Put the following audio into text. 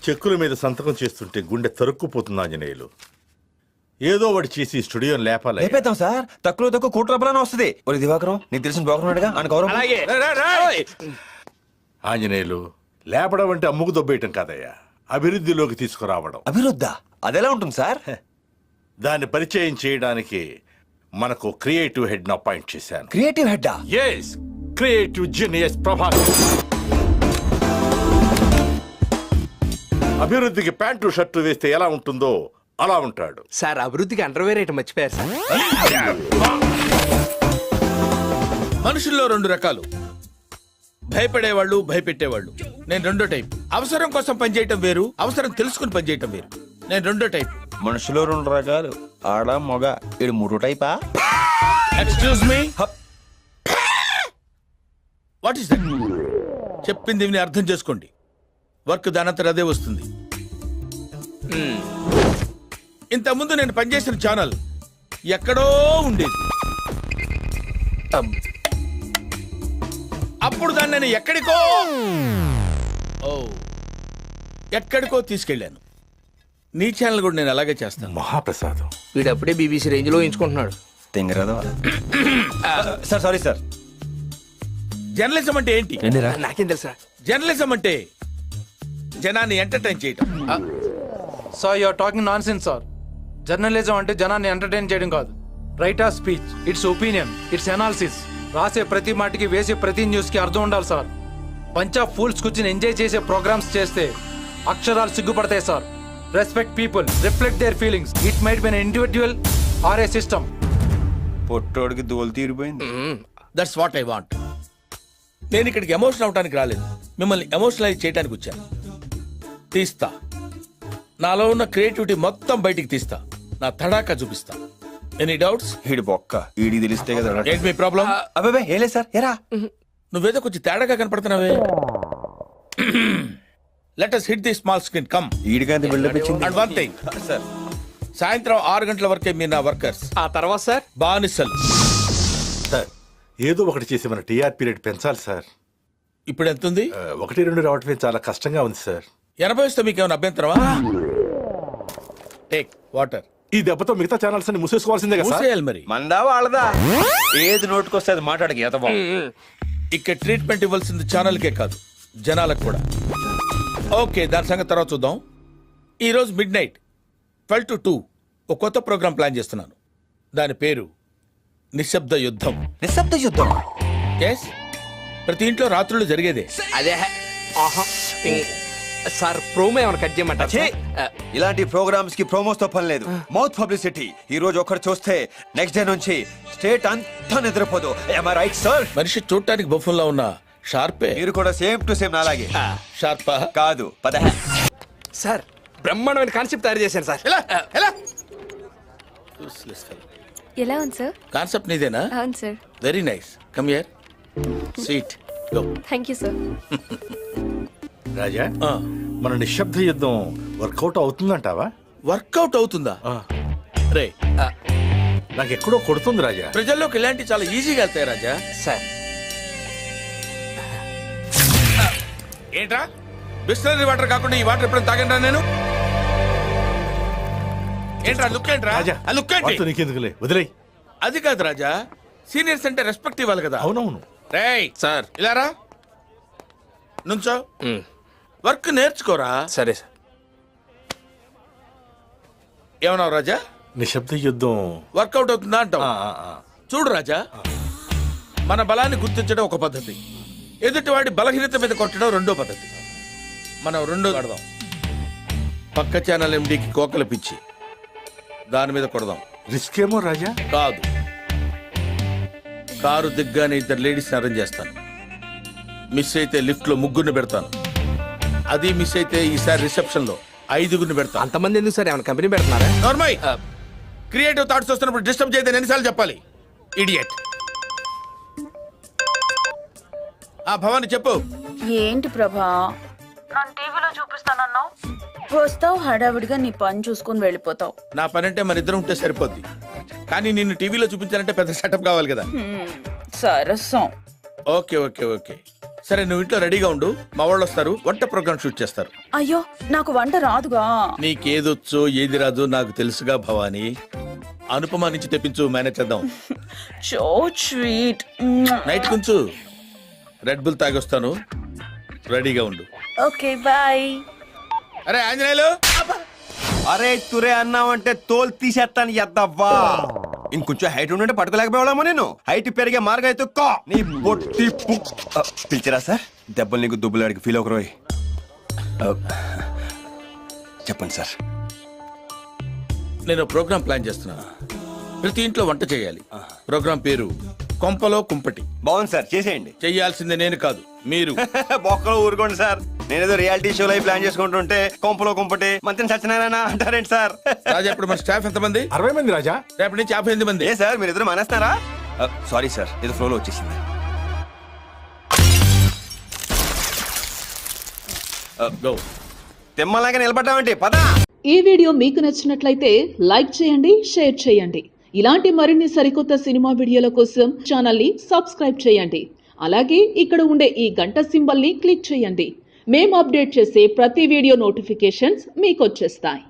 చెక్కుల మీద సంతకం చేస్తుంటే గుండె తరుక్కుపోతుంది ఆంజనేయులు. ఏదో ఒకటి చేసి స్టూడియోని లేపాలి. లేపేద్దాం సార్, తక్కువ కోటి రూపాయలని వస్తుంది. ఒరే దివాకరం, నీకు తెలిసిన బోకరున్నాడుగా, ఆయన గౌరవం. ఆంజనేయులు, లేపడం అంటే అమ్ముకు దొబ్బేయటం కాదయ్యా, అభివృద్ధిలోకి తీసుకురావడం. అభివృద్ధా? అదెలా ఉంటుంది సార్? దాన్ని పరిచయం చేయడానికి మనకు క్రియేటివ్ హెడ్ ను అపాయింట్ చేశాను. Creative head? Yes, creative genius Prabhakar. అభివృద్ధికి ప్యాంటు షర్టు వేస్తే ఎలా ఉంటుందో అలా ఉంటాడు సార్. అభివృద్ధికి అండర్వేర్ ఐటమ్ మర్చిపోయారు సార్. మనుషుల్లో రెండు రకాలు, భయపడేవాళ్ళు, భయపెట్టేవాళ్ళు. నేను రెండో టైప్. అవసరం కోసం పనిచేయటం వేరు, అవసరం తెలుసుకుని పనిచేయటం వేరు. నేను రెండో టైప్. మనుషులో రెండు రకాలు, ఆడ మొగ. ఇది మూడో టైపా? Excuse me, what is that? చెప్పింది విని అర్థం చేసుకోండి. వర్క్ దానంతరం అదే వస్తుంది. ఇంతకుముందు నేను పనిచేసిన ఛానల్ ఎక్కడో ఉండేది. అప్పుడు దాన్ని నేను ఎక్కడికో తీసుకెళ్ళాను. నీ ఛానల్ కూడా నేను అలాగే చేస్తాను. మహాప్రసాదం. వీడు అప్పుడే బీబీసీ రేంజ్ లో ఎంచుకుంటున్నాడు. తెంగరాదా సార్? Sorry sir. జర్నలిజం అంటే ఏంటి? నాకేం తెలుసా? జర్నలిజం అంటే జనాన్ని ఎంటర్టైన్ చేయటం. Sir, you're talking nonsense sir. Journalism అంటే జనాన్ని ఎంటర్టైన్ చేయడం కాదు. Right of speech, it's opinion, it's analysis. రాసే ప్రతి మాటకి, వేసే ప్రతి న్యూస్ కి అర్థం ఉండాలి సార్. బంచ్ ఆఫ్ ఫూల్స్ కూర్చుని ఎంజాయ్ చేసే ప్రోగ్రామ్స్ చేస్తే అక్షరాలు సిగ్గుపడతాయి sir. Respect people, reflect their feelings. It might be an individual are A system. పొట్టోడికి దోలు తీరిపోయింది. That's what I want. నేను ఇక్కడికి ఎమోషన్ అవడానికి రాలేదు, మిమ్మల్ని ఎమోషనలైజ్ చేయడానికి వచ్చాను. తీస్తా, నాలో ఉన్న క్రియేటివిటీ మొత్తం బయటికి తీస్తా, నా తడాకా చూపిస్తా. Any doubts? ఈడి బొక్క, ఈడి తెలిస్తే కదా. ఏంటి మీ ప్రాబ్లం? అబ్బాబే ఏం లేదు సార్. ఎరా నువ్వేదో కొంచెం తేడాగా కనపడుతున్నావే. Let us hit the small screen. Come. ఈడికంత బిల్డప్ ఇచ్చింది. And one thing, సార్, సాయంత్రం 6 గంటల వరకే మీరు నా వర్కర్స్. ఆ తర్వాత సార్ బానిసలు. సార్, ఏదో ఒకటి చేసి మన టీఆర్పీ రేట్ పెంచాలి సార్. ఇప్పుడు ఎంత ఉంది? 1-2 రావటమే చాలా కష్టంగా ఉంది సార్. 80 వస్తే మీకు ఏమైనా అభ్యంతరమా? Take water. ఈ దెబ్బతో మిగతా ఛానల్స్ అన్ని మూసేసుకోవాల్సిందే కదా సార్? మూసేయాలి మరి. మందా వాళ్ళదా? ఏది నోటుకొస్తే అది మాట్లాడక ఎతబా. ఇక్కడ ట్రీట్మెంట్ ఇవ్వాల్సింది ఛానల్కే కాదు, జనాలకు కూడా. ఓకే, దాని సంగతి తర్వాత చూద్దాం. ఈ రోజు మిడ్-నైట్ 12 to 2 ఒక కొత్త ప్రోగ్రామ్ ప్లాన్ చేస్తున్నాను. దాని పేరు నిశ్శబ్ద యుద్ధం. నిశ్శబ్ద యుద్ధం? ఎస్, ప్రతి ఇంట్లో రాత్రులు జరిగేదే. అదే. ఆహా. సార్, ప్రోమో ఏమైనా కట్ చేయమంటారా? ఛీ! ఇలాంటి ప్రోగ్రామ్స్ కి ప్రోమోస్ తో పని లేదు. Mouth publicity. ఈ రోజు ఒకరు చూస్తే నెక్స్ట్ డే నుంచి స్టేట్ అంతా నిద్రపోదు. Am I right, sir? మనిషి చూడటానికి బఫుల్లా ఉన్న షార్పే. మీరు కూడా సేమ్ టు సేమ్ అలాగే. షార్పా కాదు, పద. సార్, బ్రహ్మాండమైన కాన్సెప్ట్ తయారు చేశాను సార్. ఎలా ఉంది సార్? కాన్సెప్ట్ నీదేనా? అవును sir. Very nice. Come here. Seat. Go. Thank you sir. Raja, మన నిశ్శబ్ద యుద్ధం వర్కౌట్ అవుతుందంటావా? వర్కౌట్ అవుతుందా? రే, నాకు ఎక్కడో కొడుతుంది రాజా. ప్రజల్లోకి ఇలాంటి చాలా ఈజీగా వెళ్తాయి రాజా. సార్, ఏంట్రా బిస్లరీ వాటర్ కాకుండా ఈ వాటర్ ఎప్పుడు తాగండి నేను? ఏంట్రా లుక్? ఏంట్రా రాజా, ఆ లుక్ ఏంటి? వాడితో నీకెందుకులే, వదిలేయ్. అది కాదు రాజా, సీనియర్స్ అంటే రెస్పెక్ట్ ఇవ్వాలి కదా. అవునవును. రేయ్ సార్, ఇలారా నుంచో. వర్క్ నేర్చుకోరా. సరే సార్. ఏమన్నావు రాజా? నిశ్శబ్ద యుద్ధం వర్కౌట్ అవుతుందా అంటావు? ఆ. చూడు రాజా, మన బలాన్ని గుర్తించడం ఒక పద్ధతి, ఎదుటివాడి బలహీనత మీద కొట్టడం రెండో పద్ధతి. మనం రెండో కొడదాం. పక్క ఛానల్ ఎండికి కోకలు పిచ్చి, దాని మీద కొడదాం. రిస్క్ ఏమో రాజా. కాదు, కారు దిగ్గానే 2 లేడీస్ని అరేంజ్ చేస్తాను. మిస్ అయితే లిఫ్ట్ లో 3 పెడతాను. అది మిస్ అయితే ఈసారి రిసెప్షన్ లో 5 పెడతాను. అంతమంది ఎందుకు సార్? ఏమైనా కంపెనీ పెడుతున్నారా? నార్మల్ క్రియేటివ్ థాట్స్ వస్తున్నప్పుడు డిస్టర్బ్ చేయదని ఎన్నిసార్లు చెప్పాలి? ఇడియట్. ఆ భవాని చెప్పు. ఏంటి ప్రభా, నన్ను టీవీలో చూపిస్తానన్నావు, వస్తావు హడావిడిగా నీ పని చూసుకుని వెళ్ళిపోతావు. నా పని అంటే మన ఇద్దరం ఉంటే సరిపోద్ది, కానీ నిన్ను టీవీలో చూపించాలంటే పెద్ద సెటప్ కావాలి కదా. సరసం. ఓకే ఓకే ఓకే సరే నువ్వు ఇంట్లో రెడీగా ఉండు, మా వాళ్ళు వస్తారు, వంట ప్రోగ్రామ్ షూట్ చేస్తారు. అయ్యో నాకు వంట రాదుగా. నీకేదొచ్చో ఏది రాదు నాకు తెలుసుగా భవానీ. అనుపమ నుంచి తెప్పించు, మేనేజ్ చేద్దాం. So sweet. నైట్ కొంచెం రెడ్ బుల్ తాగొస్తాను, రెడీగా ఉండు. Okay bye. అరే ఆంజనేయులు, అరే తురే అన్నావంటే తోలు తీసేస్తాను ఎద్దవ్వా. ఇంకొంచెం హైట్ ఉంటే పట్టుకోలేకపోయామో నేను. హైట్ పెరిగే మార్గం అయితే నీ బొట్టి పిలిచారా సార్? దెబ్బలు నీకు దుబ్బులాడికి ఫీల్ ఒకరోయ్. చెప్పండి సార్. నేను ప్రోగ్రామ్ ప్లాన్ చేస్తున్నాను. ప్రతి ఇంట్లో వంట చేయాలి. ప్రోగ్రామ్ పేరు కొంపలో కుంపటి. బాగుంది సార్, చేసేయండి. చెయ్యాల్సిందే నేను కాదు, మీరు. బొక్కలో ఊరుకోండి సార్. నేనేదో రియాలిటీ షో లైవ్ ప్లాన్ చేసుకుంటుంటే కొంపలో కుంపటి మంత్రి సత్యనారాయణ అంటారేంటి సార్? రాజా ఇప్పుడు మన స్టాఫ్ ఎంతమంది? 60 మంది రాజా. రేపటి నుంచి 58 మంది. ఏ సార్ మీరు ఇద్దరు మానేస్తారా? సారీ సార్, ఏదో ఫ్లోలో వచ్చేసింది. గో. తిమ్మలాగా నిలబడ్డామంటే పదా. ఈ వీడియో మీకు నచ్చినట్లయితే లైక్ చేయండి, షేర్ చేయండి. ఇలాంటి మరిన్ని సరికొత్త సినిమా వీడియోల కోసం ఛానల్ ని సబ్స్క్రైబ్ చేయండి. అలాగే ఇక్కడ ఉండే ఈ గంట సింబల్ ని క్లిక్ చేయండి. మేము అప్డేట్ చేసే ప్రతి వీడియో నోటిఫికేషన్స్ మీకు వచ్చేస్తాయి.